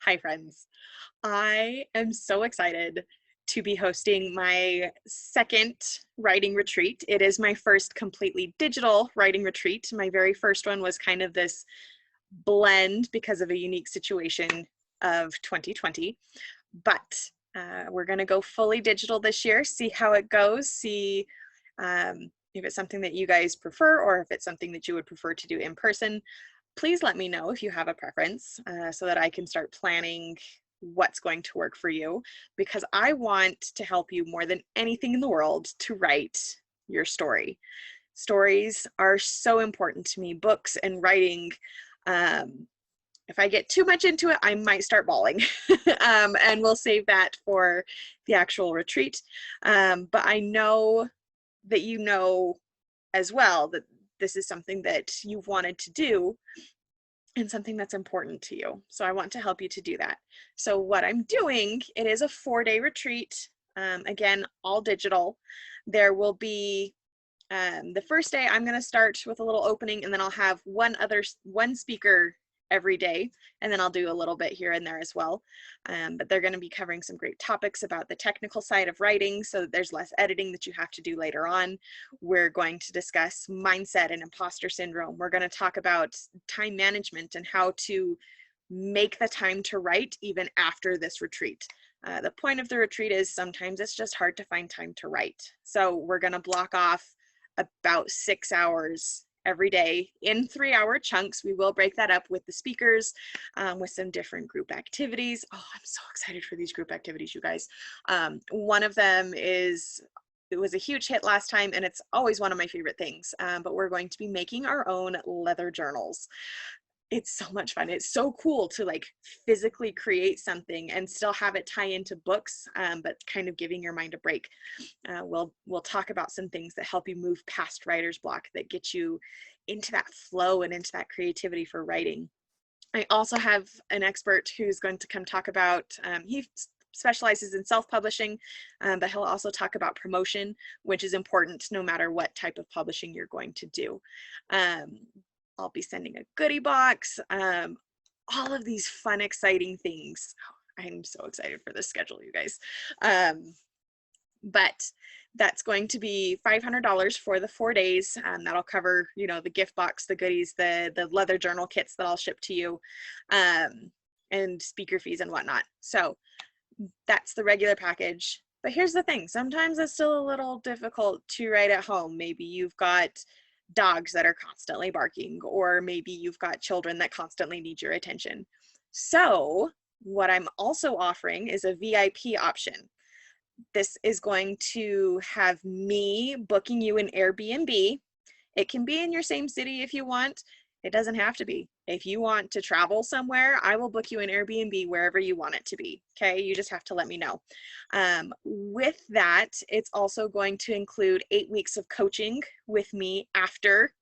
Hi, friends. I am so excited to be hosting my second writing retreat. It is my first completely digital writing retreat. My very first one was kind of this blend because of a unique situation of 2020. But we're going to go fully digital this year, see how it goes, see if it's something that you guys prefer or if it's something that you would prefer to do in person. Please let me know if you have a preference so that I can start planning what's going to work for you, because I want to help you more than anything in the world to write your story. Stories are so important to me, books and writing. If I get too much into it, I might start bawling. And we'll save that for the actual retreat. But I know that you know as well that this is something that you've wanted to do and something that's important to you. So I want to help you to do that. So what I'm doing, it is a 4-day retreat. Again, all digital. There will be the first day I'm going to start with a little opening, and then I'll have one speaker every day, and then I'll do a little bit here and there as well. But they're going to be covering some great topics about the technical side of writing so that there's less editing that you have to do later on. We're going to discuss mindset and imposter syndrome. We're going to talk about time management and how to make the time to write even after this retreat. The point of the retreat is sometimes it's just hard to find time to write. So we're going to block off about 6 hours every day in 3-hour chunks. We will break that up with the speakers, with some different group activities. Oh, I'm so excited for these group activities, you guys. One of them is, it was a huge hit last time, and it's always one of my favorite things, but we're going to be making our own leather journals. It's so much fun. It's so cool to like physically create something and still have it tie into books, but kind of giving your mind a break. We'll talk about some things that help you move past writer's block, that get you into that flow and into that creativity for writing. I also have an expert who's going to come talk about, he specializes in self-publishing, but he'll also talk about promotion, which is important no matter what type of publishing you're going to do. I'll be sending a goodie box, all of these fun, exciting things. Oh, I'm so excited for this schedule, you guys. But that's going to be $500 for the 4 days. That'll cover, you know, the gift box, the goodies, the leather journal kits that I'll ship to you, and speaker fees and whatnot. So that's the regular package. But here's the thing, sometimes it's still a little difficult to write at home. Maybe you've got dogs that are constantly barking, or maybe you've got children that constantly need your attention. So what I'm also offering is a VIP option. This is going to have me booking you an Airbnb. It can be in your same city if you want. It doesn't have to be. If you want to travel somewhere, I will book you an Airbnb wherever you want it to be. Okay, you just have to let me know. With that, it's also going to include 8 weeks of coaching with me after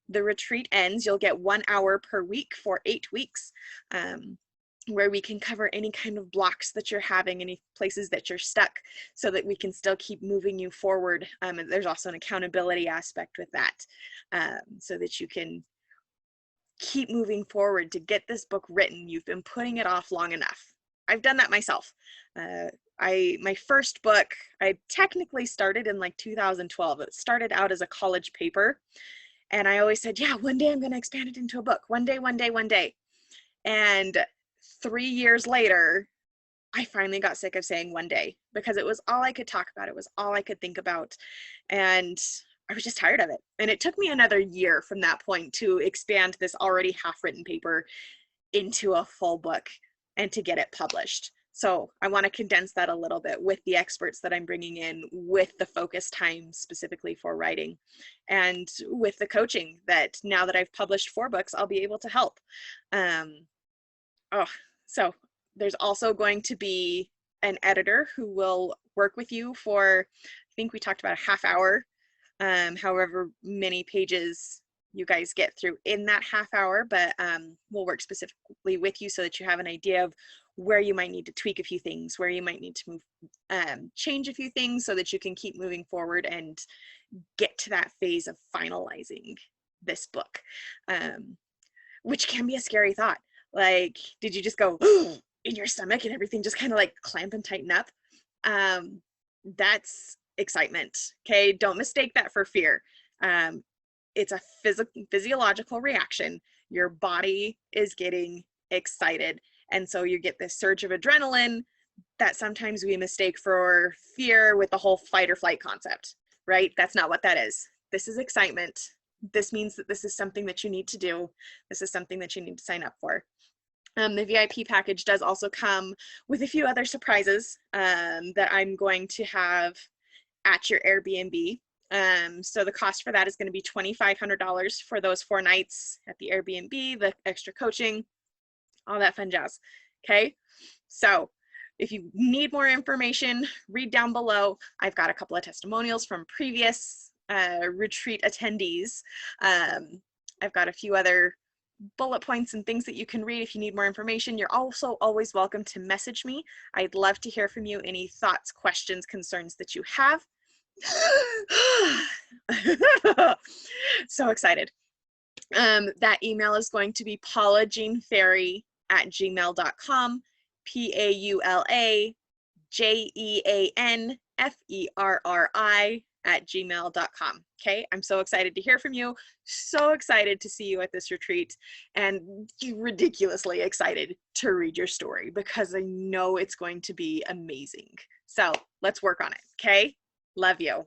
the retreat ends. You'll get 1 hour per week for 8 weeks, where we can cover any kind of blocks that you're having, any places that you're stuck, so that we can still keep moving you forward. And there's also an accountability aspect with that, so that you can keep moving forward to get this book written. You've been putting it off long enough. I've done that myself. My first book, I technically started in like 2012. It started out as a college paper, and I always said, yeah, one day I'm going to expand it into a book. One day, one day, one day. And 3 years later, I finally got sick of saying one day, because it was all I could talk about. It was all I could think about. And I was just tired of it. And it took me another year from that point to expand this already half-written paper into a full book and to get it published. So I want to condense that a little bit with the experts that I'm bringing in, with the focus time specifically for writing, and with the coaching that now that I've published 4 books, I'll be able to help. So there's also going to be an editor who will work with you for, I think we talked about a half hour, however many pages you guys get through in that half hour, but we'll work specifically with you so that you have an idea of where you might need to tweak a few things, where you might need to move, change a few things, so that you can keep moving forward and get to that phase of finalizing this book, which can be a scary thought. Like, did you just go, in your stomach and everything just kind of like clamp and tighten up. That's excitement. Okay. Don't mistake that for fear. It's a physiological reaction. Your body is getting excited. And so you get this surge of adrenaline that sometimes we mistake for fear with the whole fight or flight concept, right? That's not what that is. This is excitement. This means that this is something that you need to do. This is something that you need to sign up for. The VIP package does also come with a few other surprises that I'm going to have at your Airbnb. So the cost for that is going to be $2,500 for those 4 nights at the Airbnb, the extra coaching, all that fun jazz. Okay. So if you need more information, read down below. I've got a couple of testimonials from previous retreat attendees. I've got a few other bullet points and things that you can read if you need more information. You're also always welcome to message me. I'd love to hear from you, any thoughts, questions, concerns that you have. So excited. That email is going to be paulajeanferry@gmail.com, PaulaJeanFerri@gmail.com. Okay, I'm so excited to hear from you, so excited to see you at this retreat, and ridiculously excited to read your story because I know it's going to be amazing. So let's work on it. Okay, love you.